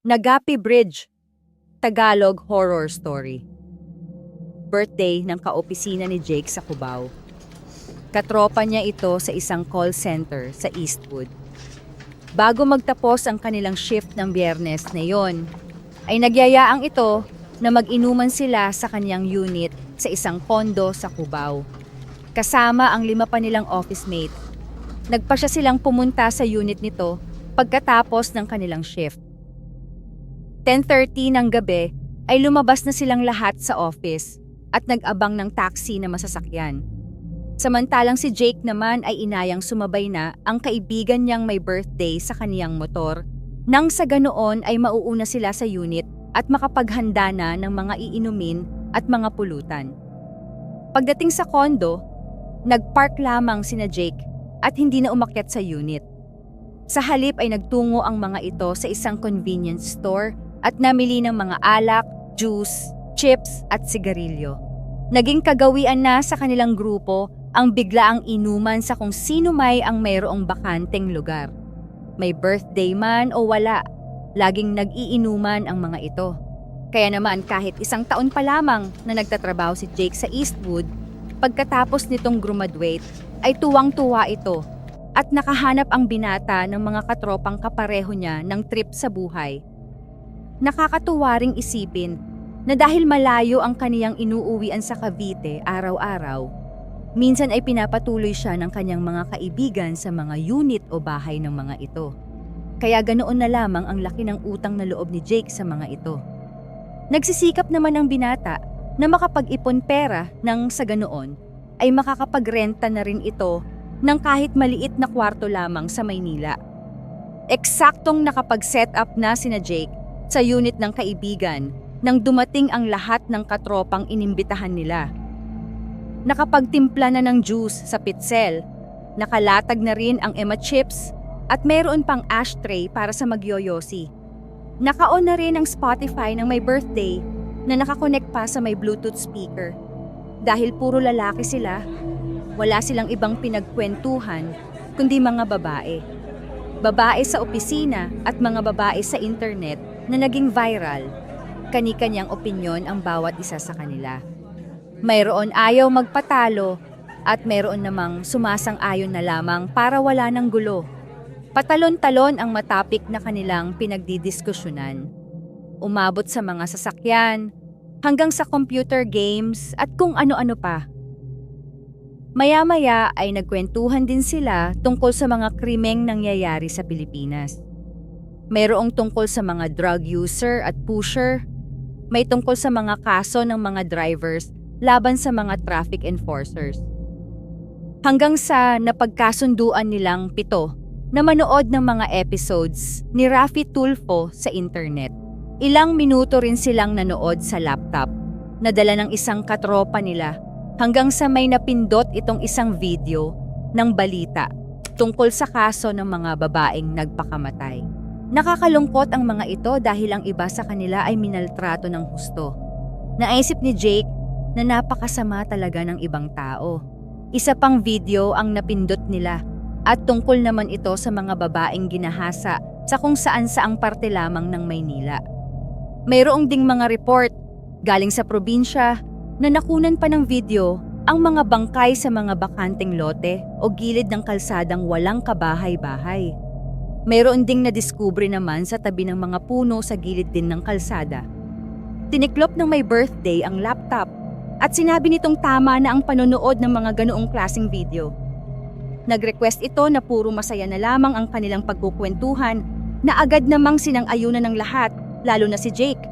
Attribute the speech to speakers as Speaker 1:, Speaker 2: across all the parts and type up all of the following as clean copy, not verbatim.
Speaker 1: Nagapi Bridge, Tagalog Horror Story. Birthday ng kaopisina ni Jake sa Cubao. Katropa niya ito sa isang call center sa Eastwood. Bago magtapos ang kanilang shift ng Biyernes na yon, ay nagyayaang ito na mag-inuman sila sa kanyang unit sa isang kondo sa Cubao. Kasama ang 5 pa nilang office mate. Nagpasya silang pumunta sa unit nito pagkatapos ng kanilang shift. 10:30 ng gabi ay lumabas na silang lahat sa office at nag-abang ng taxi na masasakyan. Samantalang si Jake naman ay inayang sumabay na ang kaibigan niyang may birthday sa kaniyang motor nang sa ganoon ay mauuna sila sa unit at makapaghanda na ng mga iinumin at mga pulutan. Pagdating sa kondo, nagpark lamang sina Jake at hindi na umakyat sa unit. Sa halip ay nagtungo ang mga ito sa isang convenience store at namili ng mga alak, juice, chips at sigarilyo. Naging kagawian na sa kanilang grupo ang biglaang inuman sa kung sino may ang mayroong bakanteng lugar. May birthday man o wala, laging nag-iinuman ang mga ito. Kaya naman kahit 1 taon pa lamang na nagtatrabaho si Jake sa Eastwood, pagkatapos nitong graduate ay tuwang-tuwa ito at nakahanap ang binata ng mga katropang kapareho niya ng trip sa buhay. Nakakatuwa ring isipin na dahil malayo ang kaniyang inuuwian sa Cavite araw-araw, minsan ay pinapatuloy siya ng kanyang mga kaibigan sa mga unit o bahay ng mga ito. Kaya ganoon na lamang ang laki ng utang na loob ni Jake sa mga ito. Nagsisikap naman ang binata na makapag-ipon pera nang sa ganoon ay makakapagrenta na rin ito ng kahit maliit na kwarto lamang sa Maynila. Eksaktong nakapag-set up na sina Jake sa unit ng kaibigan nang dumating ang lahat ng katropang inimbitahan nila. Nakapagtimpla na ng juice sa pitzel, nakalatag na rin ang Emma chips at meron pang ashtray para sa magyoyosi. Naka-on na rin ang Spotify ng may birthday na nakakonect pa sa may Bluetooth speaker. Dahil puro lalaki sila, wala silang ibang pinagkwentuhan kundi mga babae. Babae sa opisina at mga babae sa internet na naging viral. Kani-kanyang opinyon ang bawat isa sa kanila. Mayroon ayaw magpatalo at mayroon namang sumasang-ayon na lamang para wala ng gulo. Patalon-talon ang matapik na kanilang pinagdidiskusyonan. Umabot sa mga sasakyan, hanggang sa computer games at kung ano-ano pa. Maya-maya ay nagkwentuhan din sila tungkol sa mga krimeng nangyayari sa Pilipinas. Mayroong tungkol sa mga drug user at pusher, may tungkol sa mga kaso ng mga drivers laban sa mga traffic enforcers. Hanggang sa napagkasunduan nilang 7 na manood ng mga episodes ni Raffy Tulfo sa internet. Ilang minuto rin silang nanood sa laptop, nadala ng isang katropa nila hanggang sa may napindot itong isang video ng balita tungkol sa kaso ng mga babaeng nagpakamatay. Nakakalungkot ang mga ito dahil ang iba sa kanila ay minaltrato ng husto. Naisip ni Jake na napakasama talaga ng ibang tao. Isa pang video ang napindot nila at tungkol naman ito sa mga babaeng ginahasa sa kung saan saang parte lamang ng Maynila. Mayroong ding mga report galing sa probinsya na nakunan pa ng video ang mga bangkay sa mga bakanteng lote o gilid ng kalsadang walang kabahay-bahay. Mayroon ding nadiskubre naman sa tabi ng mga puno sa gilid din ng kalsada. Tiniklop ng may birthday ang laptop at sinabi nitong tama na ang panonood ng mga ganoong klaseng video. Nag-request ito na puro masaya na lamang ang kanilang pagkukwentuhan na agad namang sinang-ayunan ng lahat, lalo na si Jake.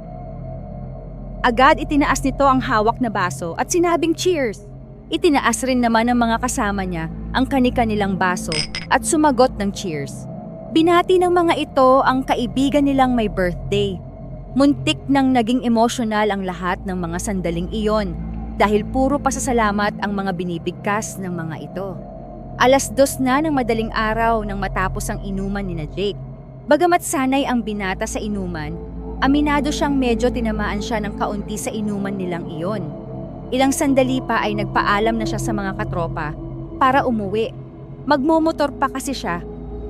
Speaker 1: Agad itinaas nito ang hawak na baso at sinabing cheers. Itinaas rin naman ng mga kasama niya ang kani-kanilang baso at sumagot ng cheers. Binati ng mga ito ang kaibigan nilang may birthday. Muntik nang naging emosyonal ang lahat ng mga sandaling iyon dahil puro pasasalamat ang mga binibigkas ng mga ito. 2:00 na ng madaling araw nang matapos ang inuman ni na Jake. Bagamat sanay ang binata sa inuman, aminado siyang medyo tinamaan siya ng kaunti sa inuman nilang iyon. Ilang sandali pa ay nagpaalam na siya sa mga katropa para umuwi. Magmomotor pa kasi siya,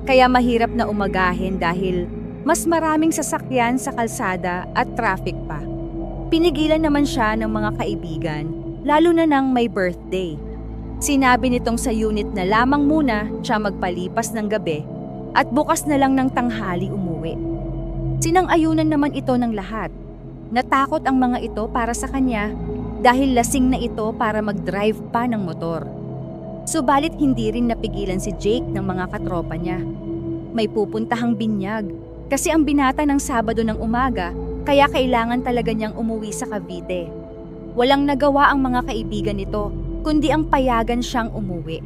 Speaker 1: kaya mahirap na umagahin dahil Mas maraming sasakyan sa kalsada at traffic pa. Pinigilan naman siya ng mga kaibigan, lalo na nang may birthday. Sinabi nitong sa unit na lamang muna siya magpalipas ng gabi at bukas na lang ng tanghali umuwi. Sinang-ayunan naman ito ng lahat. Natakot ang mga ito para sa kanya dahil lasing na ito para mag-drive pa ng motor. Subalit hindi rin napigilan si Jake ng mga katropa niya. May pupuntahang binyag kasi ang binata ng Sabado ng umaga kaya kailangan talaga niyang umuwi sa Cavite. Walang nagawa ang mga kaibigan nito kundi ang payagan siyang umuwi.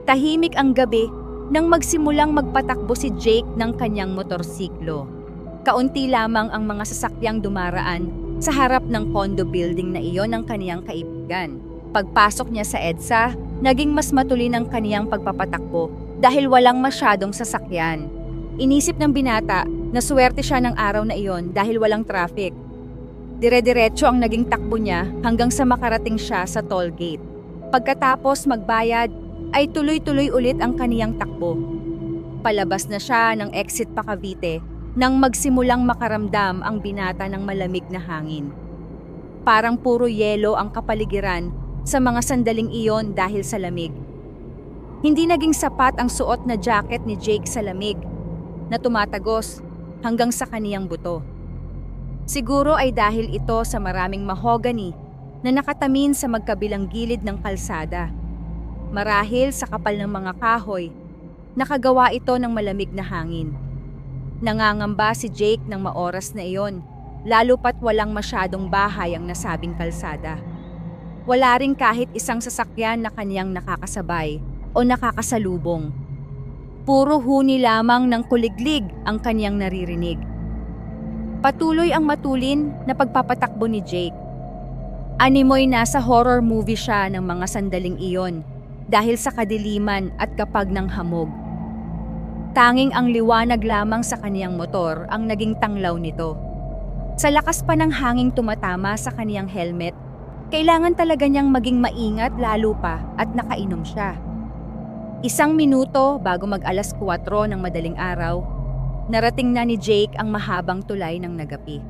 Speaker 1: Tahimik ang gabi nang magsimulang magpatakbo si Jake ng kanyang motorsiklo. Kaunti lamang ang mga sasakyang dumaraan sa harap ng condo building na iyon ng kaniyang kaibigan. Pagpasok niya sa EDSA, naging mas matulin ang kaniyang pagpapatakbo dahil walang masyadong sasakyan. Inisip ng binata na swerte siya ng araw na iyon dahil walang traffic. Dire-diretso ang naging takbo niya hanggang sa makarating siya sa toll gate. Pagkatapos magbayad, ay tuloy-tuloy ulit ang kaniyang takbo. Palabas na siya ng exit pa Cavite nang magsimulang makaramdam ang binata ng malamig na hangin. Parang puro yelo ang kapaligiran sa mga sandaling iyon dahil sa lamig. Hindi naging sapat ang suot na jacket ni Jake sa lamig na tumatagos hanggang sa kaniyang buto. Siguro ay dahil ito sa maraming mahogany na nakatamin sa magkabilang gilid ng kalsada. Marahil sa kapal ng mga kahoy, nakagawa ito ng malamig na hangin. Nangangamba si Jake ng maoras na iyon, lalo pat walang masyadong bahay ang nasabing kalsada. Wala ring kahit isang sasakyan na kaniyang nakakasabay o nakakasalubong. Puro huni lamang ng kuliglig ang kaniyang naririnig. Patuloy ang matulin na pagpapatakbo ni Jake. Animoy nasa horror movie siya ng mga sandaling iyon dahil sa kadiliman at kapag ng hamog. Tanging ang liwanag lamang sa kaniyang motor ang naging tanglaw nito. Sa lakas pa ng hanging tumatama sa kaniyang helmet, kailangan talaga niyang maging maingat lalo pa at nakainom siya. 1 minuto bago mag-alas 4 ng madaling araw, narating na ni Jake ang mahabang tulay ng Nagapi.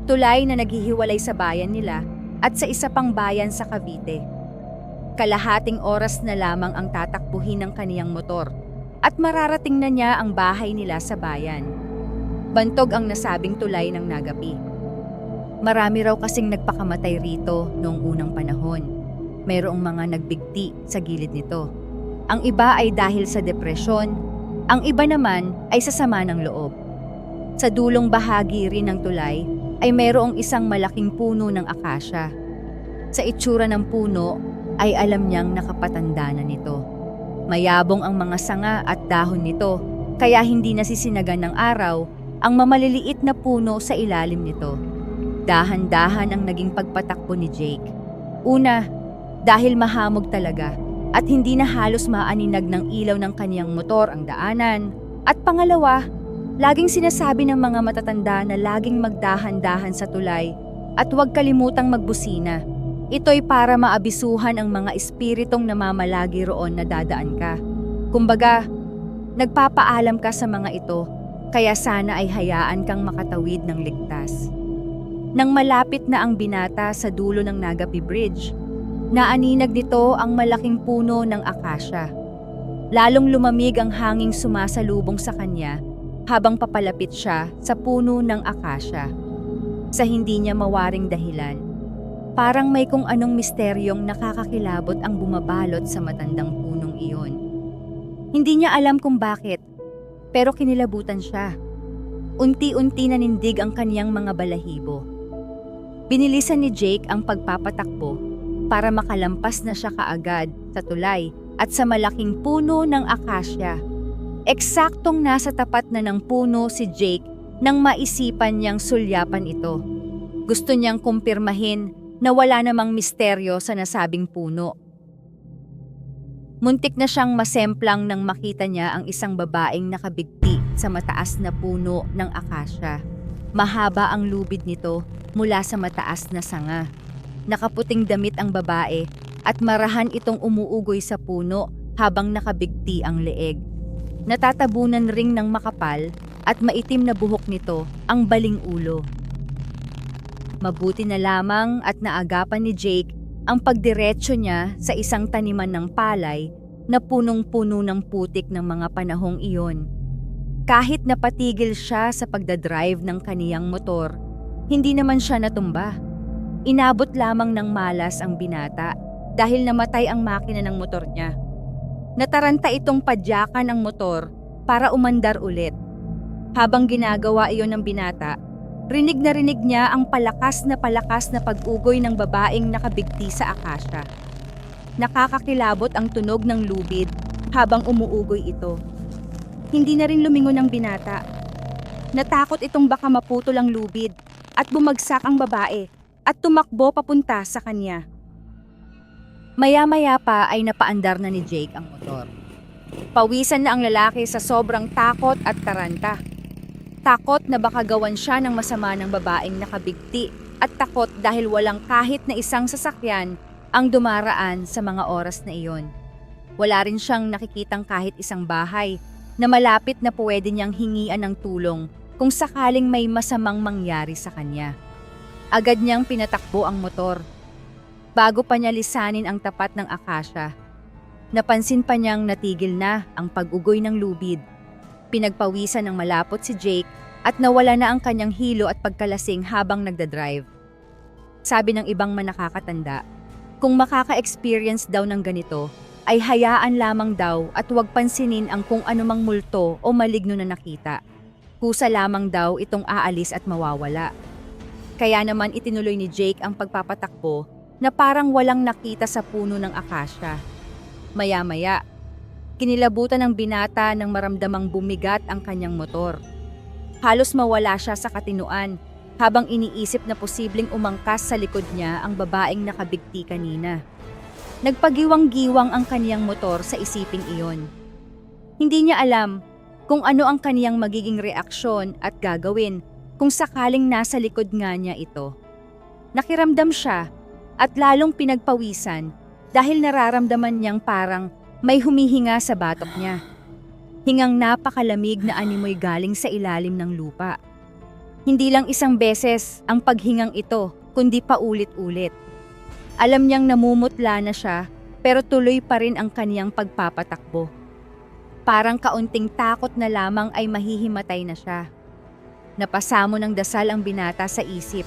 Speaker 1: Tulay na naghihiwalay sa bayan nila at sa isa pang bayan sa Cavite. Kalahating oras na lamang ang tatakbuhin ng kaniyang motor at mararating na niya ang bahay nila sa bayan. Bantog ang nasabing tulay ng Nagapi. Marami raw kasing nagpakamatay rito noong unang panahon. Mayroong mga nagbigti sa gilid nito. Ang iba ay dahil sa depresyon, ang iba naman ay sa sama ng loob. Sa dulong bahagi rin ng tulay ay mayroong isang malaking puno ng akasya. Sa itsura ng puno ay alam niyang nakapatanda na nito. Mayabong ang mga sanga at dahon nito, kaya hindi nasisinagan ng araw ang mamaliliit na puno sa ilalim nito. Dahan-dahan ang naging pagpatakbo ni Jake. Una, dahil mahamog talaga at hindi na halos maaninag ng ilaw ng kaniyang motor ang daanan. At pangalawa, laging sinasabi ng mga matatanda na laging magdahan-dahan sa tulay at huwag kalimutang magbusina. Ito'y para maabisuhan ang mga espiritong namamalagi roon na dadaan ka. Kumbaga, nagpapaalam ka sa mga ito, kaya sana ay hayaan kang makatawid ng ligtas. Nang malapit na ang binata sa dulo ng Nagapi Bridge, naaninag nito ang malaking puno ng akasya. Lalong lumamig ang hanging sumasalubong sa kanya habang papalapit siya sa puno ng akasya. Sa hindi niya mawaring dahilan, parang may kung anong misteryong nakakakilabot ang bumabalot sa matandang punong iyon. Hindi niya alam kung bakit, pero kinilabutan siya. Unti-unti nanindig ang kaniyang mga balahibo. Binilisan ni Jake ang pagpapatakbo para makalampas na siya kaagad sa tulay at sa malaking puno ng akasya. Eksaktong nasa tapat na ng puno si Jake nang maisipan niyang sulyapan ito. Gusto niyang kumpirmahin na wala namang misteryo sa nasabing puno. Muntik na siyang masemplang nang makita niya ang isang babaeng nakabigti sa mataas na puno ng akasya. Mahaba ang lubid nito mula sa mataas na sanga. Nakaputing damit ang babae at marahan itong umuugoy sa puno habang nakabigti ang leeg. Natatabunan ring ng makapal at maitim na buhok nito ang baling ulo. Mabuti na lamang at naagapan ni Jake ang pagdiretso niya sa isang taniman ng palay na punong-puno ng putik ng mga panahong iyon. Kahit napatigil siya sa pagdadrive ng kaniyang motor, hindi naman siya natumba. Inabot lamang ng malas ang binata dahil namatay ang makina ng motor niya. Nataranta itong padyakan ang motor para umandar ulit. Habang ginagawa iyon ng binata, rinig niya ang palakas na pag-ugoy ng babaeng nakabigti sa akasya. Nakakakilabot ang tunog ng lubid habang umuugoy ito. Hindi na rin lumingon ang binata. Natakot itong baka maputol ang lubid at bumagsak ang babae at tumakbo papunta sa kanya. Maya-maya pa ay napaandar na ni Jake ang motor. Pawisan na ang lalaki sa sobrang takot at taranta. Takot na baka gawan siya ng masama ng babaeng nakabigti at takot dahil walang kahit na isang sasakyan ang dumaraan sa mga oras na iyon. Wala rin siyang nakikitang kahit isang bahay na malapit na pwede niyang hingian ng tulong kung sakaling may masamang mangyari sa kanya. Agad niyang pinatakbo ang motor. Bago pa niya lisanin ang tapat ng akasya, napansin pa niyang natigil na ang pag-ugoy ng lubid. Pinagpawisan ng malapot si Jake at nawala na ang kanyang hilo at pagkalasing habang nagdadrive. Sabi ng ibang manakakatanda, kung makaka-experience daw ng ganito, ay hayaan lamang daw at huwag pansinin ang kung anumang multo o maligno na nakita. Kusa lamang daw itong aalis at mawawala. Kaya naman itinuloy ni Jake ang pagpapatakbo na parang walang nakita sa puno ng akasya. Maya-maya, kinilabutan ng binata nang maramdamang bumigat ang kanyang motor. Halos mawala siya sa katinuan habang iniisip na posibleng umangkas sa likod niya ang babaeng nakabigti kanina. Nagpagiwang-giwang ang kaniyang motor sa isiping iyon. Hindi niya alam kung ano ang kaniyang magiging reaksyon at gagawin kung sakaling nasa likod nga niya ito. Nakiramdam siya at lalong pinagpawisan dahil nararamdaman niyang parang may humihinga sa batok niya. Hingang napakalamig na animoy galing sa ilalim ng lupa. Hindi lang isang beses ang paghingang ito, kundi paulit-ulit. Alam niyang namumutla na siya, pero tuloy pa rin ang kaniyang pagpapatakbo. Parang kaunting takot na lamang ay mahihimatay na siya. Napasamo ng dasal ang binata sa isip.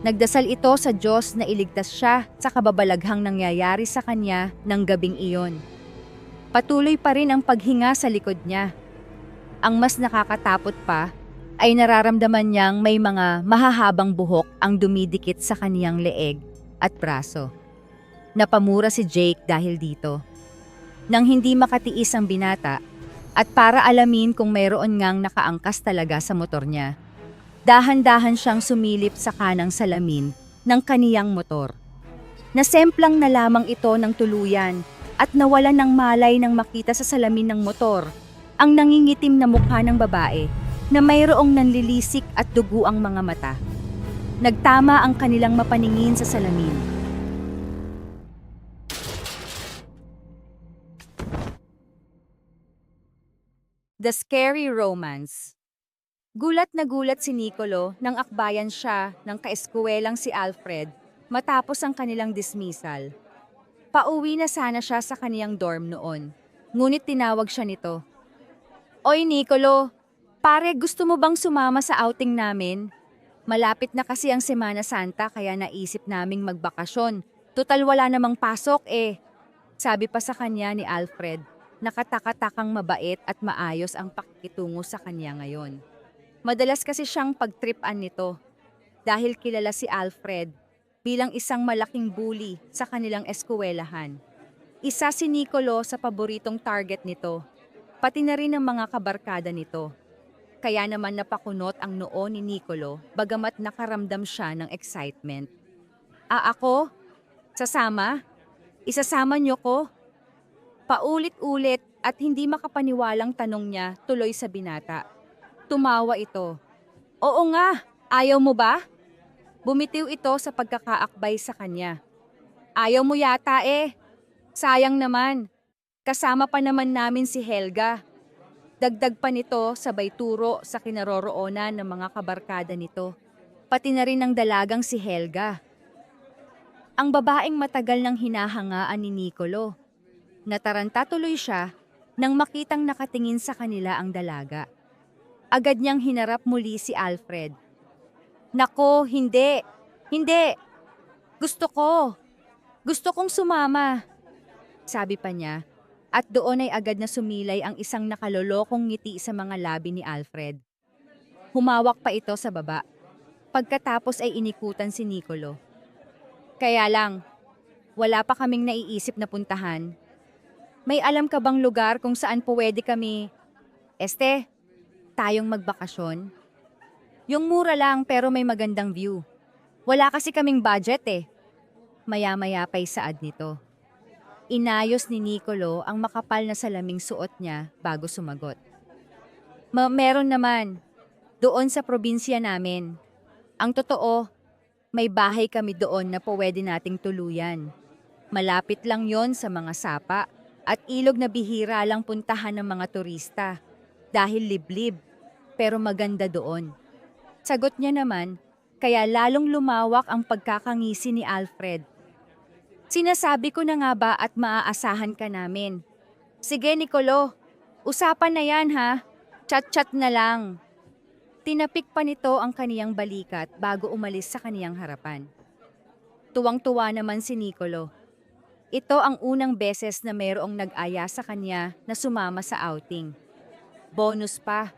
Speaker 1: Nagdasal ito sa Diyos na iligtas siya sa kababalaghang nangyayari sa kanya ng gabing iyon. Patuloy pa rin ang paghinga sa likod niya. Ang mas nakakatakot pa ay nararamdaman niyang may mga mahahabang buhok ang dumidikit sa kaniyang leeg at braso. Napamura si Jake dahil dito. Nang hindi makatiis ang binata at para alamin kung mayroon ngang nakaangkas talaga sa motor niya, dahan-dahan siyang sumilip sa kanang salamin ng kaniyang motor. Nasemplang na lamang ito ng tuluyan at nawalan ng malay nang makita sa salamin ng motor ang nangingitim na mukha ng babae na mayroong nanlilisik at dugo ang mga mata. Nagtama ang kanilang mapaningin sa salamin. The Scary Romance. Gulat na gulat si Nicolo nang akbayan siya ng kaeskwelang si Alfred matapos ang kanilang dismissal. Pauwi na sana siya sa kaniyang dorm noon, ngunit tinawag siya nito. Oy Nicolo, pare gusto mo bang sumama sa outing namin? Malapit na kasi ang Semana Santa kaya naisip naming magbakasyon. Tutal wala namang pasok eh. Sabi pa sa kanya ni Alfred. Nakatakatakang mabait at maayos ang pakikitungo sa kanya ngayon. Madalas kasi siyang pagtripan nito dahil kilala si Alfred bilang isang malaking bully sa kanilang eskwelahan. Isa si Nicolo sa paboritong target nito, pati na rin ang mga kabarkada nito. Kaya naman napakunot ang noo ni Nicolo bagamat nakaramdam siya ng excitement. Ako? Sasama? Isasama niyo ko? Paulit-ulit at hindi makapaniwalang tanong niya tuloy sa binata. Tumawa ito. Oo nga, ayaw mo ba? Bumitiw ito sa pagkakaakbay sa kanya. Ayaw mo yata eh. Sayang naman. Kasama pa naman namin si Helga. Dagdag pa nito sabay turo sa kinaroroonan ng mga kabarkada nito, pati na rin ng dalagang si Helga. Ang babaeng matagal nang hinahangaan ni Nicolo. Nataranta tuloy siya nang makitang nakatingin sa kanila ang dalaga. Agad niyang hinarap muli si Alfred. Nako, hindi! Hindi! Gusto ko! Gusto kong sumama! Sabi pa niya, at doon ay agad na sumilay ang isang nakalolokong ngiti sa mga labi ni Alfred. Humawak pa ito sa baba. Pagkatapos ay inikutan si Nicolo. Kaya lang, wala pa kaming naiisip na puntahan. May alam ka bang lugar kung saan pwede kami, tayong magbakasyon? Yung mura lang pero may magandang view. Wala kasi kaming budget eh. Maya-maya pa'y saad nito. Inayos ni Nicolo ang makapal na salaming suot niya bago sumagot. Meron naman. Doon sa probinsya namin. Ang totoo, may bahay kami doon na pwede nating tuluyan. Malapit lang yon sa mga sapa at ilog na bihira lang puntahan ng mga turista. Dahil liblib, pero maganda doon. Sagot niya naman, kaya lalong lumawak ang pagkakangisi ni Alfred. Sinasabi ko na nga ba at maaasahan ka namin? Sige Nicolo, usapan na yan ha. Chat-chat na lang. Tinapik pa nito ang kaniyang balikat bago umalis sa kaniyang harapan. Tuwang-tuwa naman si Nicolo. Ito ang unang beses na mayroong nag-aya sa kanya na sumama sa outing. Bonus pa,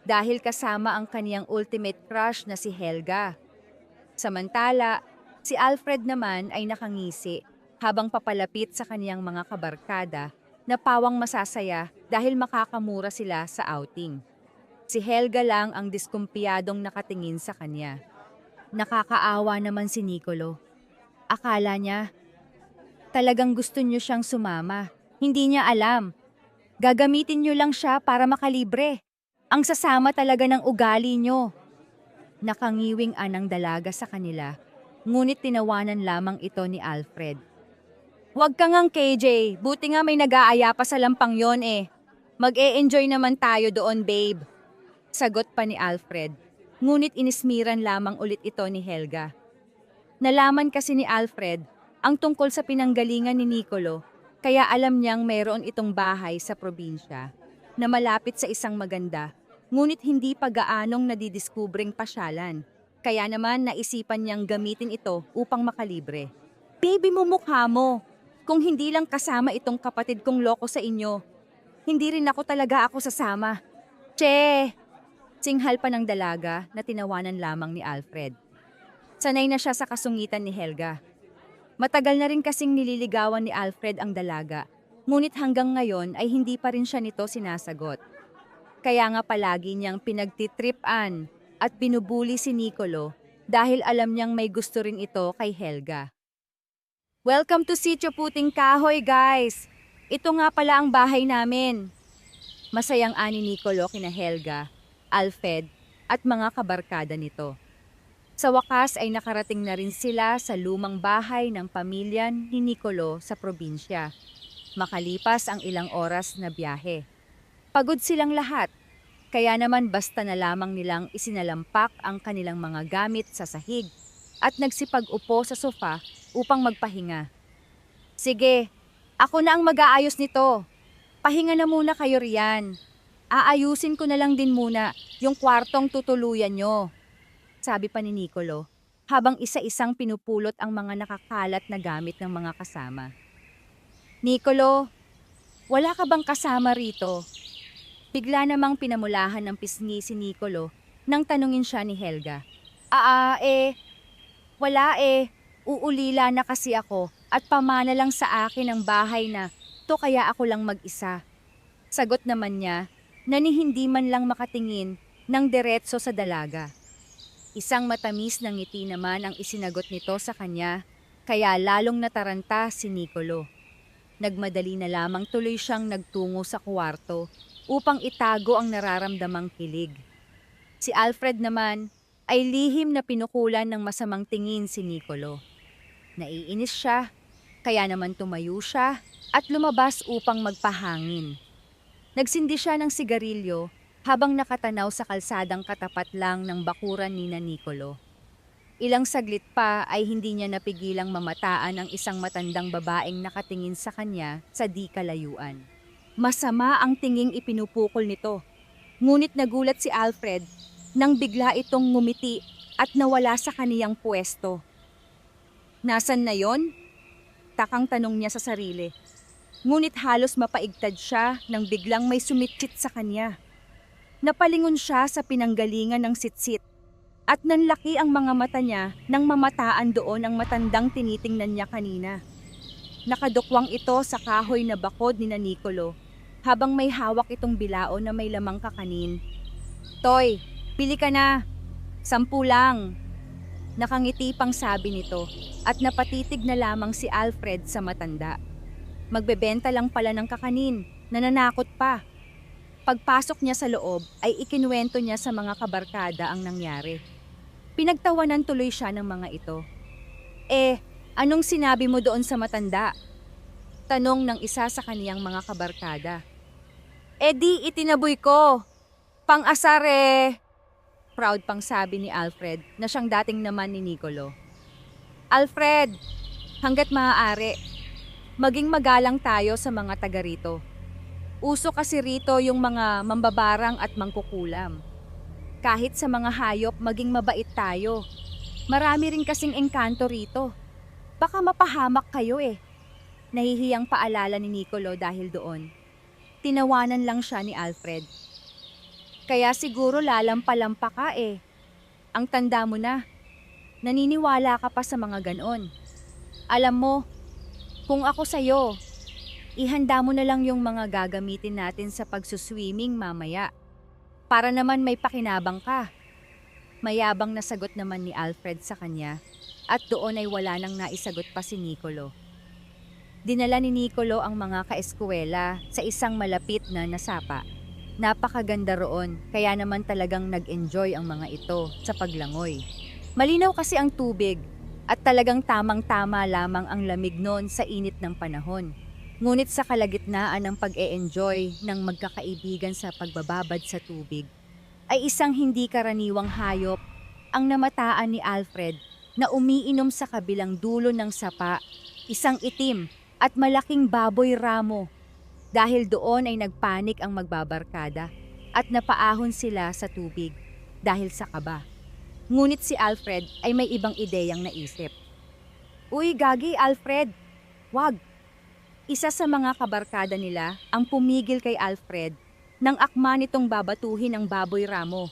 Speaker 1: dahil kasama ang kaniyang ultimate crush na si Helga. Samantala, si Alfred naman ay nakangisi habang papalapit sa kaniyang mga kabarkada na pawang masasaya dahil makakamura sila sa outing. Si Helga lang ang diskumpiyadong nakatingin sa kanya. Nakakaawa naman si Nicolo. Akala niya, talagang gusto niyo siyang sumama. Hindi niya alam. Gagamitin niyo lang siya para makalibre. Ang sasama talaga ng ugali niyo. Nakangiwing anang dalaga sa kanila, ngunit tinawanan lamang ito ni Alfred. Huwag ka ngang KJ, buti nga may nag-aaya pa sa lampang yon eh. Mag-e-enjoy naman tayo doon babe. Sagot pa ni Alfred, ngunit inismiran lamang ulit ito ni Helga. Nalaman kasi ni Alfred ang tungkol sa pinanggalingan ni Nicolo, kaya alam niyang mayroon itong bahay sa probinsya na malapit sa isang maganda, ngunit hindi pa gaanong nadidiskubreng pasyalan. Kaya naman naisipan niyang gamitin ito upang makalibre. Baby mo mukha mo, kung hindi lang kasama itong kapatid kong loko sa inyo, hindi rin ako talaga sasama. Che! Singhal pa ng dalaga na tinawanan lamang ni Alfred. Sanay na siya sa kasungitan ni Helga. Matagal na rin kasing nililigawan ni Alfred ang dalaga, ngunit hanggang ngayon ay hindi pa rin siya nito sinasagot. Kaya nga palagi niyang pinagtitripan at binubuli si Nicolo dahil alam niyang may gusto rin ito kay Helga. Welcome to Sitio Puting Kahoy guys! Ito nga pala ang bahay namin. Masayang ani Nicolo kina Helga, Alfred at mga kabarkada nito. Sa wakas ay nakarating na rin sila sa lumang bahay ng pamilya ni Nicolo sa probinsya. Makalipas ang ilang oras na biyahe. Pagod silang lahat, kaya naman basta na lamang nilang isinalampak ang kanilang mga gamit sa sahig at nagsipag-upo sa sofa upang magpahinga. Sige, ako na ang mag-aayos nito. Pahinga na muna kayo riyan. Aayusin ko na lang din muna yung kwartong tutuluyan nyo, sabi pa ni Nicolo, habang isa-isang pinupulot ang mga nakakalat na gamit ng mga kasama. Nicolo, wala ka bang kasama rito? Bigla namang pinamulahan ng pisngi si Nicolo nang tanungin siya ni Helga. Wala uulila na kasi ako at pamana lang sa akin ang bahay na to kaya ako lang mag-isa. Sagot naman niya na ni hindi man lang makatingin ng diretso sa dalaga. Isang matamis na ngiti naman ang isinagot nito sa kanya, kaya lalong nataranta si Nicolo. Nagmadali na lamang tuloy siyang nagtungo sa kwarto upang itago ang nararamdamang kilig. Si Alfred naman ay lihim na pinukulan ng masamang tingin si Nicolo. Naiinis siya, kaya naman tumayo siya at lumabas upang magpahangin. Nagsindi siya ng sigarilyo habang nakatanaw sa kalsadang katapat lang ng bakuran ni Nicolo. Ilang saglit pa ay hindi niya napigilang mamataan ang isang matandang babaeng nakatingin sa kanya sa di kalayuan. Masama ang tinging ipinupukol nito. Ngunit nagulat si Alfred nang bigla itong ngumiti at nawala sa kaniyang pwesto. Nasaan na yon? Takang tanong niya sa sarili. Ngunit halos mapaigtad siya nang biglang may sumitsit sa kanya. Napalingon siya sa pinanggalingan ng sitsit at nanlaki ang mga mata niya nang mamataan doon ang matandang tinitingnan niya kanina. Nakadukwang ito sa kahoy na bakod ni Nicolo habang may hawak itong bilao na may lamang kakanin. "Toy, pili ka na. 10 lang." Nakangiti pang sabi nito at napatitig na lamang si Alfred sa matanda. Magbebenta lang pala ng kakanin, nananakot pa. Pagpasok niya sa loob ay ikinuwento niya sa mga kabarkada ang nangyari. Pinagtawanan tuloy siya ng mga ito. Anong sinabi mo doon sa matanda? Tanong ng isa sa kaniyang mga kabarkada. Di itinaboy ko. Pang-asar eh. Proud pang sabi ni Alfred na siyang dating naman ni Nicolo. Alfred, hanggat maaari, maging magalang tayo sa mga taga rito. Uso kasi rito yung mga mambabarang at mangkukulam. Kahit sa mga hayop, maging mabait tayo. Marami rin kasing engkanto rito. Baka mapahamak kayo eh. Nahihiyang paalala ni Nicolo dahil doon. Tinawanan lang siya ni Alfred. Kaya siguro lalampa-lampa ka eh. Ang tanda mo na. Naniniwala ka pa sa mga ganon. Alam mo, kung ako sa'yo, ihanda mo na lang yung mga gagamitin natin sa pagsuswimming mamaya. Para naman may pakinabang ka. Mayabang na sagot naman ni Alfred sa kanya at doon ay wala nang naisagot pa si Nicolo. Dinala ni Nicolo ang mga kaeskwela sa isang malapit na nasapa. Napakaganda roon, kaya naman talagang nag-enjoy ang mga ito sa paglangoy. Malinaw kasi ang tubig at talagang tamang-tama lamang ang lamig noon sa init ng panahon. Ngunit sa kalagitnaan ng pag-e-enjoy ng magkakaibigan sa pagbababad sa tubig, ay isang hindi karaniwang hayop ang namataan ni Alfred na umiinom sa kabilang dulo ng sapa, isang itim at malaking baboy ramo. Dahil doon ay nagpanik ang magbabarkada at napaahon sila sa tubig dahil sa kaba. Ngunit si Alfred ay may ibang ideyang naisip. Uy, gagi Alfred, wag! Isa sa mga kabarkada nila ang pumigil kay Alfred nang akma nitong babatuhin ang baboy ramo.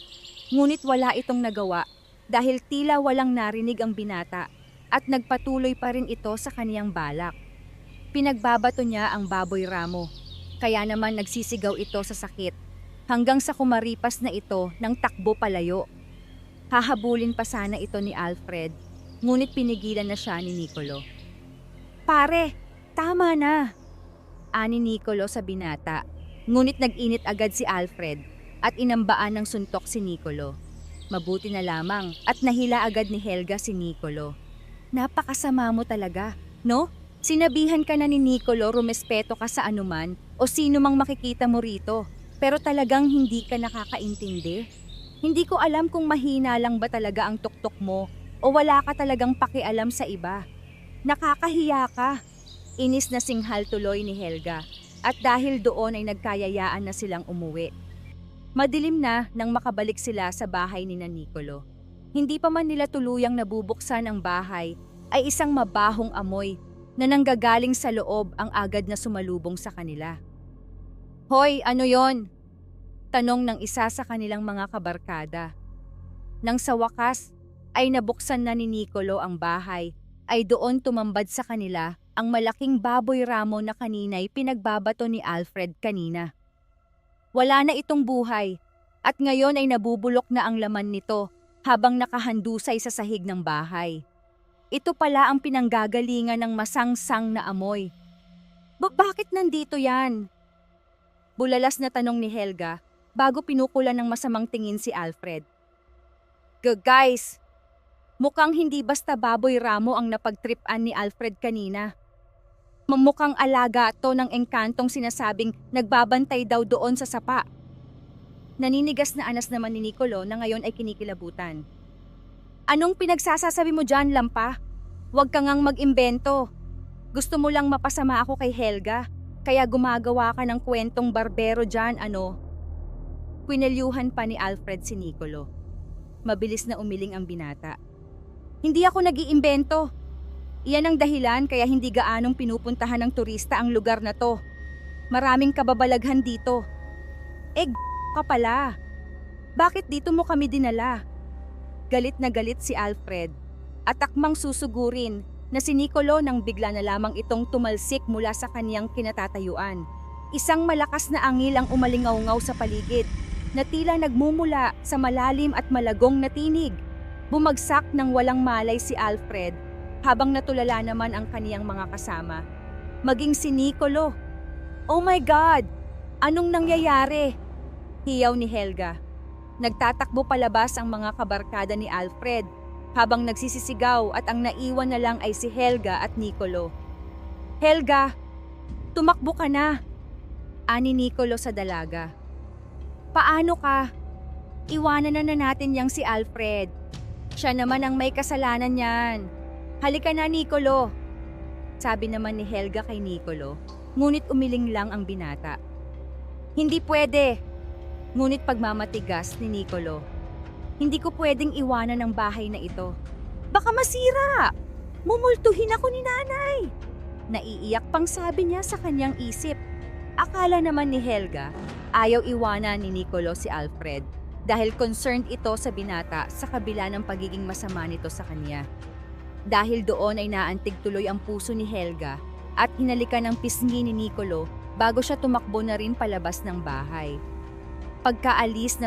Speaker 1: Ngunit wala itong nagawa dahil tila walang narinig ang binata at nagpatuloy pa rin ito sa kaniyang balak. Pinagbabato niya ang baboy ramo. Kaya naman nagsisigaw ito sa sakit hanggang sa kumaripas na ito ng takbo palayo. Hahabulin pa sana ito ni Alfred, ngunit pinigilan na siya ni Nicolo. Pare, tama na! Ani Nicolo sa binata, ngunit nag-init agad si Alfred at inambaan ng suntok si Nicolo. Mabuti na lamang at nahila agad ni Helga si Nicolo. Napakasama mo talaga, no? Sinabihan ka na ni Nicolo rumespeto ka sa anuman o sino mang makikita mo rito, pero talagang hindi ka nakakaintindi. Hindi ko alam kung mahina lang ba talaga ang tuktok mo o wala ka talagang pakialam sa iba. Nakakahiya ka. Inis na singhal tuloy ni Helga at dahil doon ay nagkayayaan na silang umuwi. Madilim na nang makabalik sila sa bahay ni Nicolo. Hindi pa man nila tuluyang nabubuksan ang bahay ay isang mabahong amoy na nanggagaling sa loob ang agad na sumalubong sa kanila. Hoy, ano yon? Tanong ng isa sa kanilang mga kabarkada. Nang sa wakas ay nabuksan na ni Nicolo ang bahay, ay doon tumambad sa kanila ang malaking baboy ramo na kanina'y pinagbabato ni Alfred kanina. Wala na itong buhay at ngayon ay nabubulok na ang laman nito habang nakahandusay sa sahig ng bahay. Ito pala ang pinanggagalingan ng masangsang na amoy. Bakit nandito yan? Bulalas na tanong ni Helga bago pinukulan ng masamang tingin si Alfred. Guys, mukhang hindi basta baboy ramo ang napagtripan ni Alfred kanina. Mukhang alaga to ng engkantong sinasabing nagbabantay daw doon sa sapa. Naninigas na anas naman ni Nicolo na ngayon ay kinikilabutan. Anong pinagsasasabi mo dyan, Lampa? Huwag ka ngang mag-imbento. Gusto mo lang mapasama ako kay Helga, kaya gumagawa ka ng kwentong barbero dyan, ano? Kwinelyuhan pa ni Alfred si Nicolo. Mabilis na umiling ang binata. Hindi ako nag-iimbento. Iyan ang dahilan kaya hindi gaanong pinupuntahan ng turista ang lugar na to. Maraming kababalaghan dito. Ka pala. Bakit dito mo kami dinala? Galit na galit si Alfred at akmang susugurin na si Nicolo nang bigla na lamang itong tumalsik mula sa kaniyang kinatatayuan. Isang malakas na angil ang umalingaw-ngaw sa paligid na tila nagmumula sa malalim at malagong na tinig. Bumagsak ng walang malay si Alfred habang natulala naman ang kaniyang mga kasama. Maging si Nicolo. Oh my God! Anong nangyayari? Hiyaw ni Helga. Nagtatakbo palabas ang mga kabarkada ni Alfred habang nagsisisigaw at ang naiwan na lang ay si Helga at Nicolo. Helga, tumakbo ka na! Ani Nicolo sa dalaga. Paano ka? Iwanan na natin yang si Alfred. Siya naman ang may kasalanan niyan. Halika na, Nicolo! Sabi naman ni Helga kay Nicolo, ngunit umiling lang ang binata. Hindi pwede! Ngunit pagmamatigas ni Nicolo, hindi ko pwedeng iwanan ang bahay na ito. Baka masira! Mumultuhin ako ni nanay! Naiiyak pang sabi niya sa kanyang isip. Akala naman ni Helga, ayaw iwanan ni Nicolo si Alfred dahil concerned ito sa binata sa kabila ng pagiging masama nito sa kanya. Dahil doon ay naantig tuloy ang puso ni Helga at hinalikan ng pisngi ni Nicolo bago siya tumakbo na rin palabas ng bahay. Pagkaalis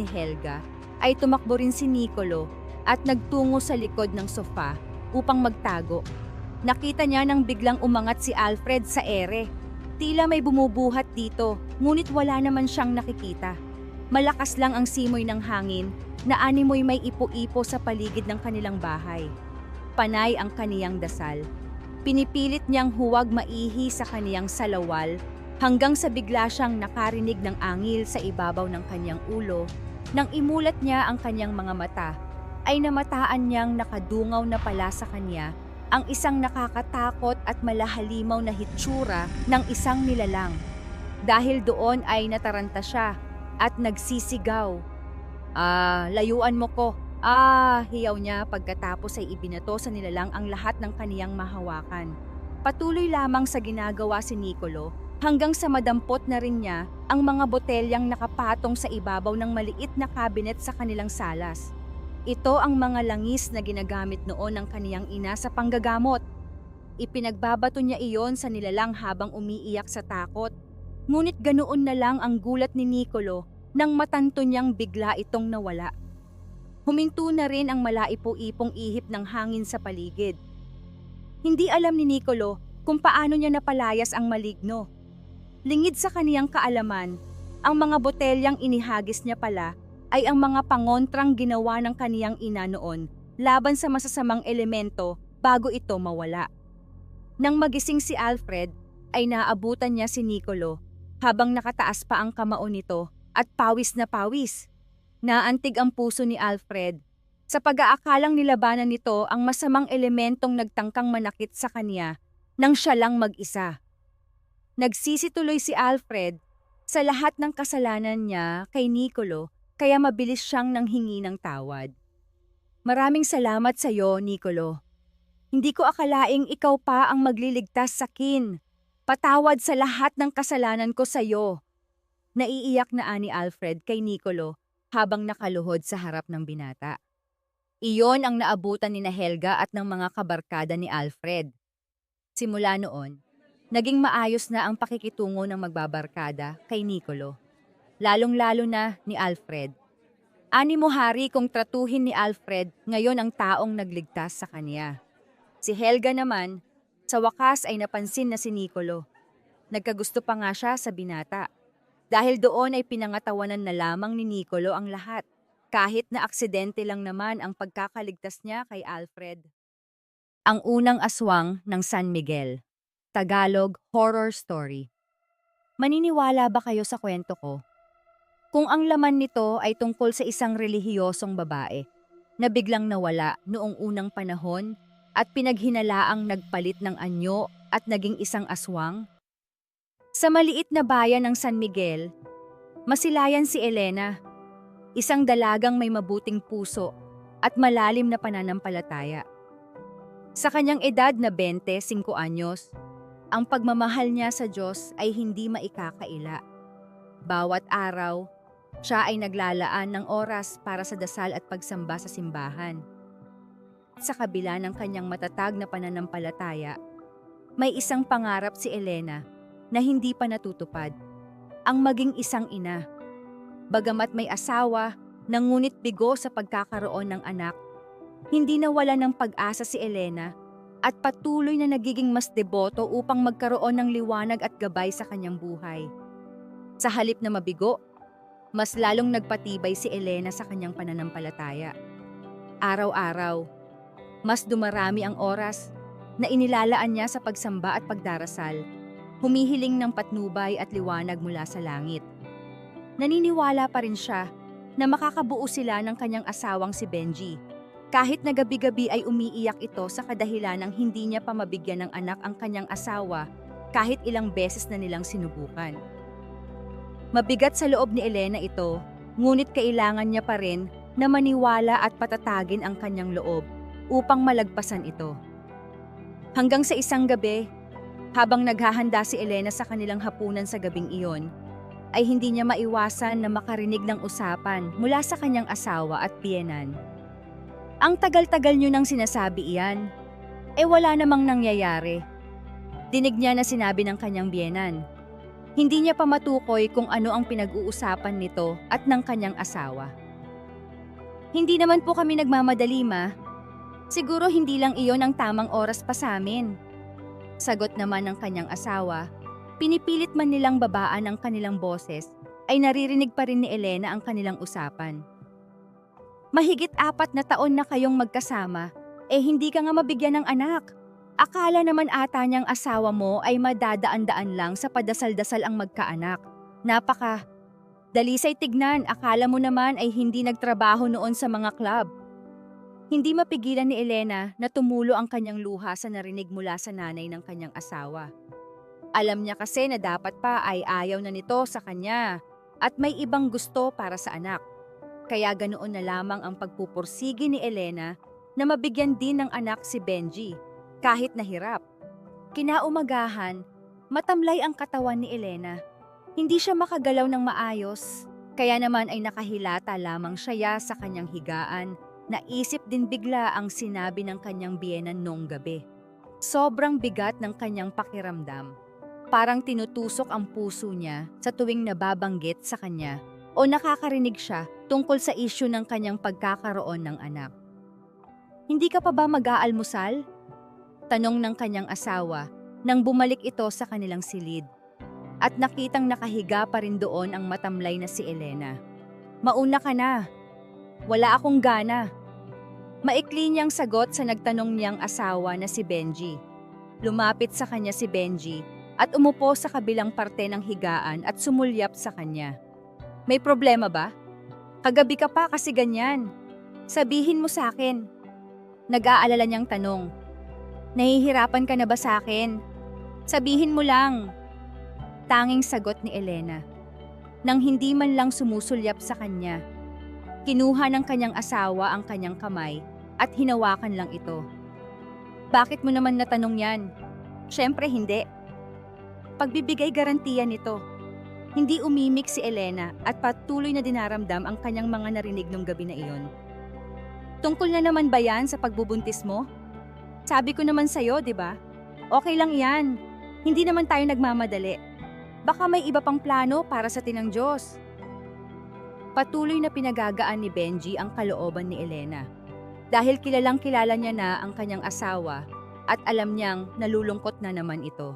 Speaker 1: ni Helga ay tumakbo rin si Nicolo at nagtungo sa likod ng sofa upang magtago. Nakita niya nang biglang umangat si Alfred sa ere. Tila may bumubuhat dito, ngunit wala naman siyang nakikita. Malakas lang ang simoy ng hangin na animoy may ipo-ipo sa paligid ng kanilang bahay. Panay ang kaniyang dasal. Pinipilit niyang huwag maihi sa kaniyang salawal hanggang sa bigla siyang nakarinig ng angil sa ibabaw ng kanyang ulo. Nang imulat niya ang kanyang mga mata, ay namataan niyang nakadungaw na pala sa kanya ang isang nakakatakot at malahalimaw na hitsura ng isang nilalang. Dahil doon ay nataranta siya at nagsisigaw. Layuan mo ko! Hiyaw niya pagkatapos ay ibinato sa nilalang ang lahat ng kaniyang mahawakan. Patuloy lamang sa ginagawa si Nicolo hanggang sa madampot na rin niya ang mga botelyang nakapatong sa ibabaw ng maliit na kabinet sa kanilang salas. Ito ang mga langis na ginagamit noon ng kaniyang ina sa panggagamot. Ipinagbabato niya iyon sa nilalang habang umiiyak sa takot. Ngunit ganoon na lang ang gulat ni Nicolo nang matanto niyang bigla itong nawala. Huminto na rin ang malaipo-ipong ihip ng hangin sa paligid. Hindi alam ni Nicolo kung paano niya napalayas ang maligno. Lingid sa kaniyang kaalaman, ang mga botelyang inihagis niya pala ay ang mga pangontrang ginawa ng kaniyang ina noon laban sa masasamang elemento bago ito mawala. Nang magising si Alfred, ay naabutan niya si Nicolo habang nakataas pa ang kamao nito at pawis na pawis. Naantig ang puso ni Alfred sa pag-aakalang nilabanan nito ang masamang elementong nagtangkang manakit sa kanya nang siya lang mag-isa. Nagsisi tuloy si Alfred sa lahat ng kasalanan niya kay Nicolo kaya mabilis siyang nanghingi ng tawad. Maraming salamat sa iyo, Nicolo. Hindi ko akalaing ikaw pa ang magliligtas sa akin. Patawad sa lahat ng kasalanan ko sa iyo. Naiiyak na ani Alfred kay Nicolo habang nakaluhod sa harap ng binata. Iyon ang naabutan ni Helga at ng mga kabarkada ni Alfred. Simula noon, naging maayos na ang pakikitungo ng magbabarkada kay Nicolo. Lalong-lalo na ni Alfred. Ani mo hari kung tratuhin ni Alfred ngayon ang taong nagligtas sa kanya. Si Helga naman, sa wakas ay napansin na si Nicolo. Nagkagusto pa nga siya sa binata. Dahil doon ay pinangatawanan na lamang ni Nicolo ang lahat, kahit na aksidente lang naman ang pagkakaligtas niya kay Alfred. Ang unang aswang ng San Miguel. Tagalog Horror Story. Maniniwala ba kayo sa kwento ko? Kung ang laman nito ay tungkol sa isang relihiyosong babae na biglang nawala noong unang panahon at pinaghinalaang nagpalit ng anyo at naging isang aswang? Sa maliit na bayan ng San Miguel, masilayan si Elena, isang dalagang may mabuting puso at malalim na pananampalataya. Sa kanyang edad na 25 anyos, ang pagmamahal niya sa Diyos ay hindi maikakaila. Bawat araw, siya ay naglalaan ng oras para sa dasal at pagsamba sa simbahan. Sa kabila ng kanyang matatag na pananampalataya, may isang pangarap si Elena na hindi pa natutupad, ang maging isang ina. Bagamat may asawa, ngunit bigo sa pagkakaroon ng anak, hindi nawala ng pag-asa si Elena at patuloy na nagiging mas deboto upang magkaroon ng liwanag at gabay sa kanyang buhay. Sa halip na mabigo, mas lalong nagpatibay si Elena sa kanyang pananampalataya. Araw-araw, mas dumarami ang oras na inilalaan niya sa pagsamba at pagdarasal, humihiling ng patnubay at liwanag mula sa langit. Naniniwala pa rin siya na makakabuo sila ng kanyang asawang si Benji, kahit na gabi-gabi ay umiiyak ito sa kadahilan ng hindi niya pa mabigyan ng anak ang kanyang asawa kahit ilang beses na nilang sinubukan. Mabigat sa loob ni Elena ito, ngunit kailangan niya pa rin na maniwala at patatagin ang kanyang loob upang malagpasan ito. Hanggang sa isang gabi, habang naghahanda si Elena sa kanilang hapunan sa gabing iyon, ay hindi niya maiwasan na makarinig ng usapan mula sa kanyang asawa at biyenan. Ang tagal-tagal niyo nang sinasabi iyan, wala namang nangyayari. Dinig niya na sinabi ng kanyang biyenan. Hindi niya pa matukoy kung ano ang pinag-uusapan nito at ng kanyang asawa. Hindi naman po kami nagmamadali, ma. Siguro hindi lang iyon ang tamang oras pa sa amin. Sagot naman ng kanyang asawa, pinipilit man nilang babaan ang kanilang boses, ay naririnig pa rin ni Elena ang kanilang usapan. Mahigit 4 na taon na kayong magkasama, hindi ka nga mabigyan ng anak. Akala naman ata niyang asawa mo ay madadaan-daan lang sa padasal-dasal ang magkaanak. Dalisay tignan, akala mo naman ay hindi nagtrabaho noon sa mga club. Hindi mapigilan ni Elena na tumulo ang kanyang luha sa narinig mula sa nanay ng kanyang asawa. Alam niya kasi na dapat pa ay ayaw na nito sa kanya at may ibang gusto para sa anak. Kaya ganoon na lamang ang pagpupursigi ni Elena na mabigyan din ng anak si Benji, kahit nahirap. Kinaumagahan, matamlay ang katawan ni Elena. Hindi siya makagalaw ng maayos, kaya naman ay nakahilata lamang siya sa kanyang higaan. Naisip din bigla ang sinabi ng kanyang biyenan noong gabi. Sobrang bigat ng kanyang pakiramdam. Parang tinutusok ang puso niya sa tuwing nababanggit sa kanya o nakakarinig siya tungkol sa isyu ng kanyang pagkakaroon ng anak. Hindi ka pa ba mag-aalmusal? Tanong ng kanyang asawa nang bumalik ito sa kanilang silid. At nakitang nakahiga pa rin doon ang matamlay na si Elena. Mauna ka na. Wala akong gana. Maikli niyang sagot sa nagtanong niyang asawa na si Benji. Lumapit sa kanya si Benji at umupo sa kabilang parte ng higaan at sumulyap sa kanya. May problema ba? Kagabi ka pa kasi ganyan. Sabihin mo sa akin. Nag-aalala niyang tanong. Nahihirapan ka na ba sa akin? Sabihin mo lang. Tanging sagot ni Elena. Nang hindi man lang sumusulyap sa kanya. Kinuha ng kanyang asawa ang kanyang kamay at hinawakan lang ito. Bakit mo naman natanong yan? Siyempre hindi. Pagbibigay garantiya nito. Hindi umimik si Elena at patuloy na dinaramdam ang kanyang mga narinig nung gabi na iyon. Tungkol na naman ba yan sa pagbubuntis mo? Sabi ko naman sa'yo, di ba? Okay lang yan. Hindi naman tayo nagmamadali. Baka may iba pang plano para sa tinang Diyos. Patuloy na pinagagaan ni Benji ang kalooban ni Elena. Dahil kilalang kilala niya na ang kanyang asawa at alam niyang nalulungkot na naman ito.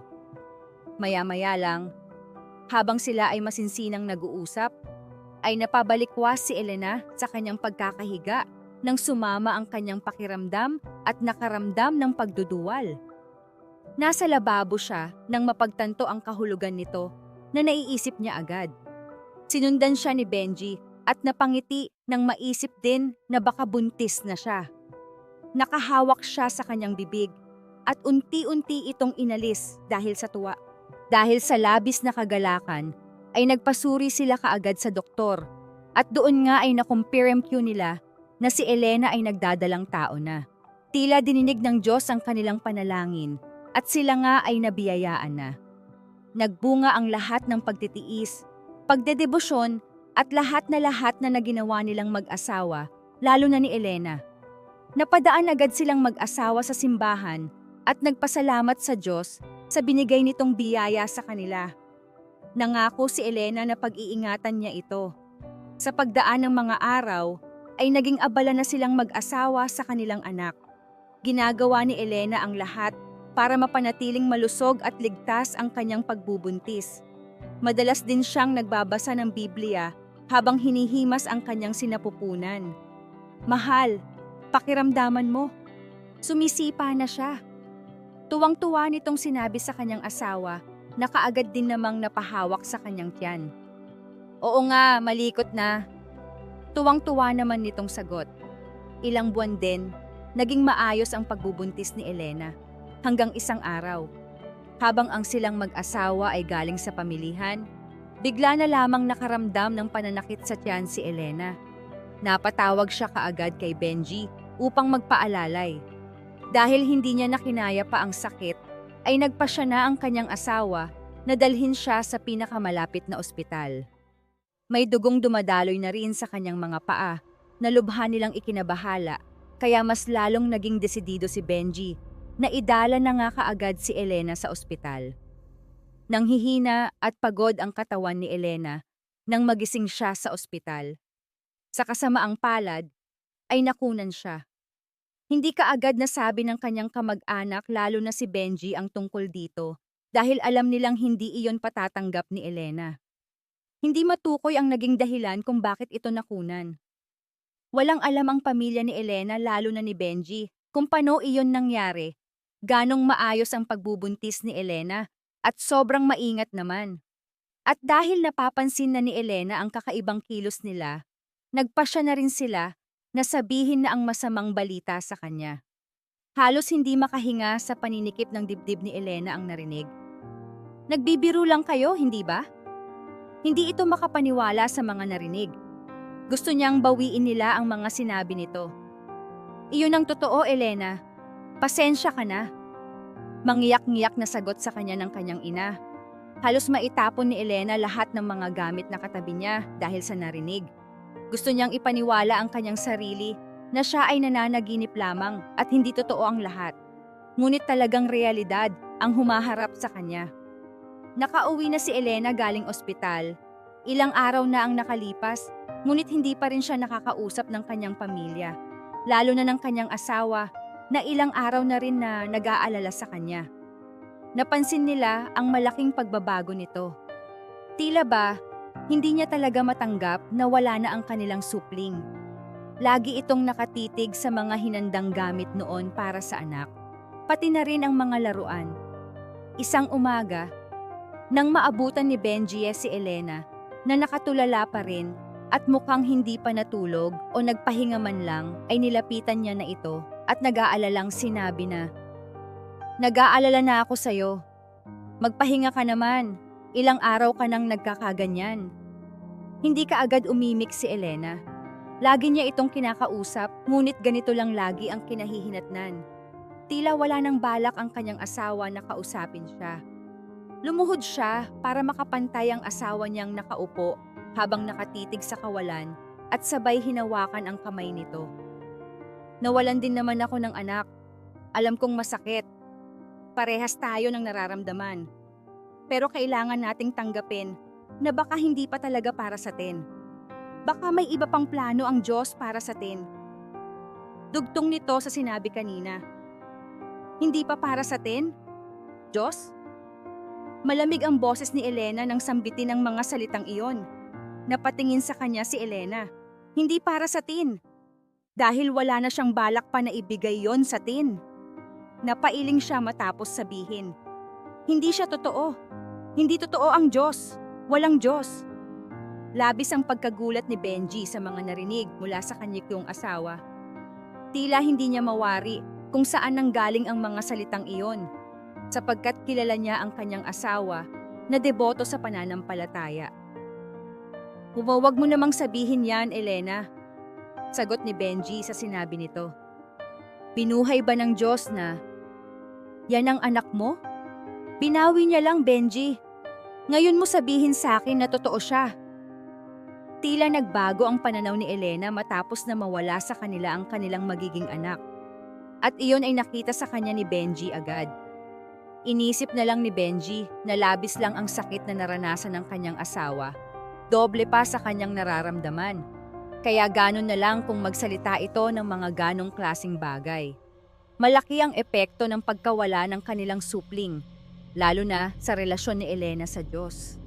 Speaker 1: Maya-maya lang, habang sila ay masinsinang nag-uusap, ay napabalikwas si Elena sa kanyang pagkakahiga nang sumama ang kanyang pakiramdam at nakaramdam ng pagduduwal. Nasa lababo siya nang mapagtanto ang kahulugan nito na naiisip niya agad. Sinundan siya ni Benji at napangiti nang maisip din na baka buntis na siya. Nakahawak siya sa kanyang bibig at unti-unti itong inalis dahil sa tuwa. Dahil sa labis na kagalakan, ay nagpasuri sila kaagad sa doktor at doon nga ay nakumpirm nila na si Elena ay nagdadalang tao na. Tila dininig ng Diyos ang kanilang panalangin at sila nga ay nabiyayaan na. Nagbunga ang lahat ng pagtitiis, pagdedebosyon at lahat na naginawa nilang mag-asawa, lalo na ni Elena. Napadaan agad silang mag-asawa sa simbahan at nagpasalamat sa Diyos sa binigay nitong biyaya sa kanila. Nangako si Elena na pag-iingatan niya ito. Sa pagdaan ng mga araw, ay naging abala na silang mag-asawa sa kanilang anak. Ginagawa ni Elena ang lahat para mapanatiling malusog at ligtas ang kanyang pagbubuntis. Madalas din siyang nagbabasa ng Biblia habang hinihimas ang kanyang sinapupunan. Mahal, pakiramdaman mo. Sumisipa na siya. Tuwang-tuwa nitong sinabi sa kanyang asawa na kaagad din namang napahawak sa kanyang tiyan. Oo nga, malikot na. Tuwang-tuwa naman nitong sagot. Ilang buwan din, naging maayos ang pagbubuntis ni Elena. Hanggang isang araw, habang ang silang mag-asawa ay galing sa pamilihan, bigla na lamang nakaramdam ng pananakit sa tiyan si Elena. Napatawag siya kaagad kay Benji upang magpaalalay. Dahil hindi niya nakinaya pa ang sakit, ay nagpasya na ang kanyang asawa na dalhin siya sa pinakamalapit na ospital. May dugong dumadaloy na rin sa kanyang mga paa na lubha nilang ikinabahala, kaya mas lalong naging desidido si Benji na idala na nga kaagad si Elena sa ospital. Nanghihina at pagod ang katawan ni Elena nang magising siya sa ospital. Sa kasamaang palad, ay nakunan siya. Hindi kaagad nasabi ng kanyang kamag-anak lalo na si Benji ang tungkol dito dahil alam nilang hindi iyon patatanggap ni Elena. Hindi matukoy ang naging dahilan kung bakit ito nakunan. Walang alam ang pamilya ni Elena lalo na ni Benji kung paano iyon nangyari. Ganong maayos ang pagbubuntis ni Elena at sobrang maingat naman. At dahil napapansin na ni Elena ang kakaibang kilos nila, nagpasya na rin sila na sabihin na ang masamang balita sa kanya. Halos hindi makahinga sa paninikip ng dibdib ni Elena ang narinig. Nagbibiro lang kayo, hindi ba? Hindi ito makapaniwala sa mga narinig. Gusto niyang bawiin nila ang mga sinabi nito. Iyon ang totoo, Elena. Pasensya ka na. Mangiyak-ngiyak na sagot sa kanya ng kanyang ina. Halos maitapon ni Elena lahat ng mga gamit na katabi niya dahil sa narinig. Gusto niyang ipaniwala ang kanyang sarili na siya ay nananaginip lamang at hindi totoo ang lahat. Ngunit talagang realidad ang humaharap sa kanya. Nakauwi na si Elena galing ospital. Ilang araw na ang nakalipas, ngunit hindi pa rin siya nakakausap ng kanyang pamilya. Lalo na ng kanyang asawa na ilang araw na rin na nag-aalala sa kanya. Napansin nila ang malaking pagbabago nito. Tila ba, hindi niya talaga matanggap na wala na ang kanilang supling. Lagi itong nakatitig sa mga hinandang gamit noon para sa anak, pati na rin ang mga laruan. Isang umaga, nang maabutan ni Benji si Elena na nakatulala pa rin at mukhang hindi pa natulog o nagpahinga man lang, ay nilapitan niya na ito at nag-aalalang sinabi na, "Nag-aalala na ako sa'yo. Magpahinga ka naman. Ilang araw ka nang nagkakaganyan." Hindi ka agad umimik si Elena. Lagi niya itong kinakausap, ngunit ganito lang lagi ang kinahihinatnan. Tila wala nang balak ang kanyang asawa na kausapin siya. Lumuhod siya para makapantay ang asawa niyang nakaupo habang nakatitig sa kawalan at sabay hinawakan ang kamay nito. Nawalan din naman ako ng anak. Alam kong masakit. Parehas tayo ng nararamdaman. Pero kailangan nating tanggapin na baka hindi pa talaga para sa atin. Baka may iba pang plano ang Diyos para sa atin. Dugtong nito sa sinabi kanina. Hindi pa para sa atin? Diyos? Malamig ang boses ni Elena nang sambitin ng mga salitang iyon. Napatingin sa kanya si Elena. Hindi para sa atin. Dahil wala na siyang balak pa na ibigay yon sa atin. Napailing siya matapos sabihin, "Hindi siya totoo. Hindi totoo ang Diyos. Walang Diyos." Labis ang pagkagulat ni Benji sa mga narinig mula sa kanyang asawa. Tila hindi niya mawari kung saan nanggaling ang mga salitang iyon, sapagkat kilala niya ang kanyang asawa na deboto sa pananampalataya. "Huwag mo namang sabihin yan, Elena," sagot ni Benji sa sinabi nito. "Binuhay ba ng Diyos na yan ang anak mo? Binawi niya lang, Benji. Ngayon mo sabihin sa akin na totoo siya." Tila nagbago ang pananaw ni Elena matapos na mawala sa kanila ang kanilang magiging anak. At iyon ay nakita sa kanya ni Benji agad. Inisip na lang ni Benji na labis lang ang sakit na naranasan ng kanyang asawa. Doble pa sa kanyang nararamdaman. Kaya ganon na lang kung magsalita ito ng mga ganong klasing bagay. Malaki ang epekto ng pagkawala ng kanilang supling, lalo na sa relasyon ni Elena sa Diyos.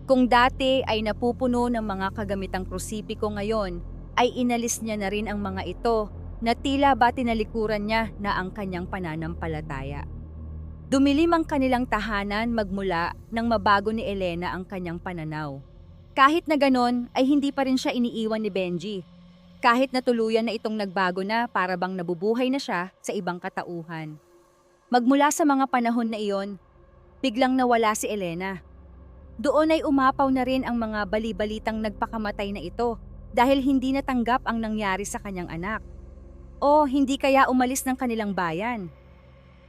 Speaker 1: Kung dati ay napupuno ng mga kagamitang krusipiko, ngayon ay inalis niya na rin ang mga ito na tila ba tinalikuran niya na ang kanyang pananampalataya. Dumilim ang kanilang tahanan magmula nang mabago ni Elena ang kanyang pananaw. Kahit na ganon ay hindi pa rin siya iniiwan ni Benji. Kahit na tuluyan na itong nagbago na, para bang nabubuhay na siya sa ibang katauhan. Magmula sa mga panahon na iyon, biglang nawala si Elena. Doon ay umapaw na rin ang mga bali-balitang nagpakamatay na ito dahil hindi natanggap ang nangyari sa kanyang anak. O hindi kaya umalis ng kanilang bayan.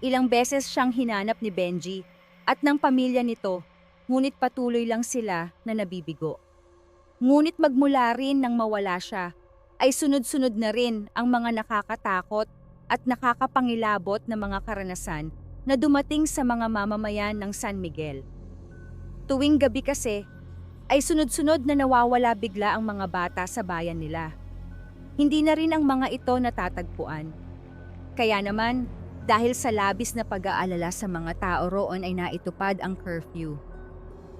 Speaker 1: Ilang beses siyang hinanap ni Benji at ng pamilya nito, ngunit patuloy lang sila na nabibigo. Ngunit magmula rin nang mawala siya, ay sunod-sunod na rin ang mga nakakatakot at nakakapangilabot na mga karanasan na dumating sa mga mamamayan ng San Miguel. Tuwing gabi kasi, ay sunod-sunod na nawawala bigla ang mga bata sa bayan nila. Hindi na rin ang mga ito natatagpuan. Kaya naman, dahil sa labis na pag-aalala sa mga tao roon ay naitupad ang curfew.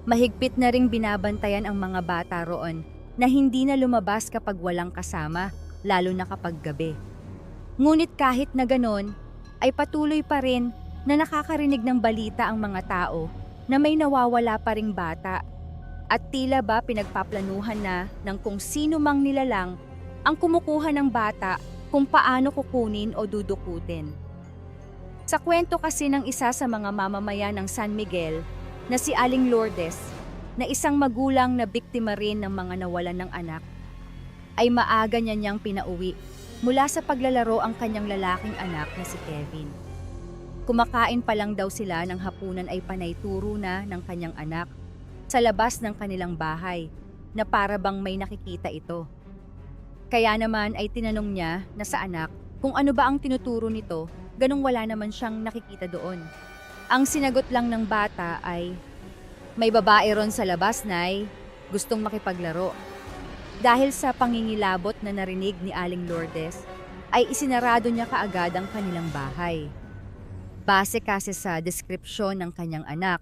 Speaker 1: Mahigpit na ring binabantayan ang mga bata roon na hindi na lumabas kapag walang kasama, lalo na kapag gabi. Ngunit kahit na ganon, ay patuloy pa rin na nakakarinig ng balita ang mga tao na may nawawala pa ring bata at tila ba pinagpaplanuhan na ng kung sino mang nilalang ang kumukuha ng bata kung paano kukunin o dudukutin. Sa kwento kasi ng isa sa mga mamamayan ng San Miguel na si Aling Lourdes, na isang magulang na biktima rin ng mga nawalan ng anak, ay maaga niya niyang pinauwi mula sa paglalaro ang kanyang lalaking anak na si Kevin. Kumakain pa lang daw sila ng hapunan ay panay turo na ng kanyang anak sa labas ng kanilang bahay na para bang may nakikita ito. Kaya naman ay tinanong niya na sa anak kung ano ba ang tinuturo nito, ganong wala naman siyang nakikita doon. Ang sinagot lang ng bata ay, "May babae ron sa labas, Nay. Gustong makipaglaro." Dahil sa pangingilabot na narinig ni Aling Lourdes, ay isinarado niya kaagad ang kanilang bahay. Base kasi sa deskripsyon ng kanyang anak,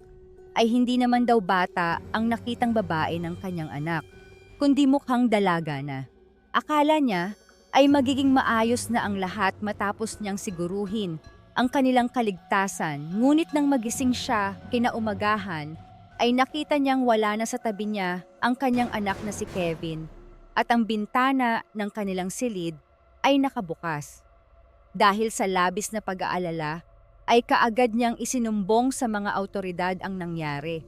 Speaker 1: ay hindi naman daw bata ang nakitang babae ng kanyang anak, kundi mukhang dalaga na. Akala niya ay magiging maayos na ang lahat matapos niyang siguruhin ang kanilang kaligtasan, ngunit nang magising siya kinaumagahan, ay nakita niyang wala na sa tabi niya ang kanyang anak na si Kevin at ang bintana ng kanilang silid ay nakabukas. Dahil sa labis na pag-aalala, ay kaagad niyang isinumbong sa mga awtoridad ang nangyari,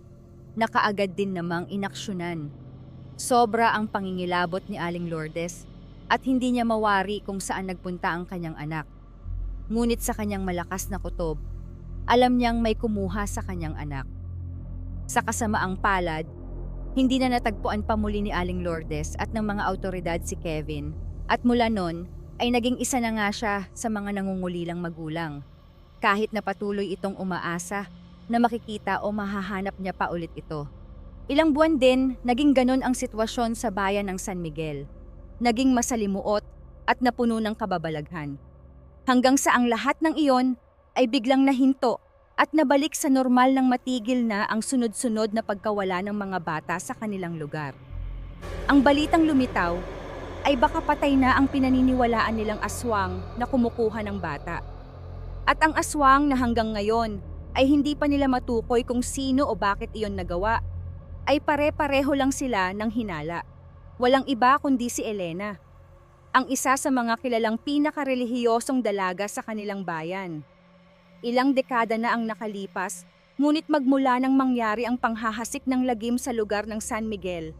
Speaker 1: na kaagad din namang inaksyonan. Sobra ang pangingilabot ni Aling Lourdes at hindi niya mawari kung saan nagpunta ang kanyang anak. Ngunit sa kanyang malakas na kutob, alam niyang may kumuha sa kanyang anak. Sa kasamaang palad, hindi na natagpuan pa muli ni Aling Lourdes at ng mga awtoridad si Kevin, at mula nun ay naging isa na nga siya sa mga nangungulilang magulang. Kahit na patuloy itong umaasa na makikita o mahahanap niya pa ulit ito. Ilang buwan din, naging ganon ang sitwasyon sa bayan ng San Miguel. Naging masalimuot at napuno ng kababalaghan. Hanggang sa ang lahat ng iyon ay biglang nahinto at nabalik sa normal nang matigil na ang sunod-sunod na pagkawala ng mga bata sa kanilang lugar. Ang balitang lumitaw ay baka patay na ang pinaniniwalaan nilang aswang na kumukuha ng bata. At ang aswang na hanggang ngayon ay hindi pa nila matukoy kung sino o bakit iyon nagawa, ay pare-pareho lang sila ng hinala. Walang iba kundi si Elena, ang isa sa mga kilalang pinakarelihiyosong dalaga sa kanilang bayan. Ilang dekada na ang nakalipas, ngunit magmula nang mangyari ang panghahasik ng lagim sa lugar ng San Miguel,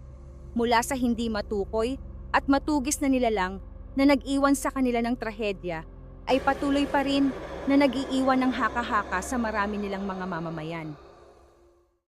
Speaker 1: mula sa hindi matukoy at matugis na nilalang na nag-iwan sa kanila ng trahedya, ay patuloy pa rin na nag-iiwan ng haka-haka sa marami nilang mga mamamayan.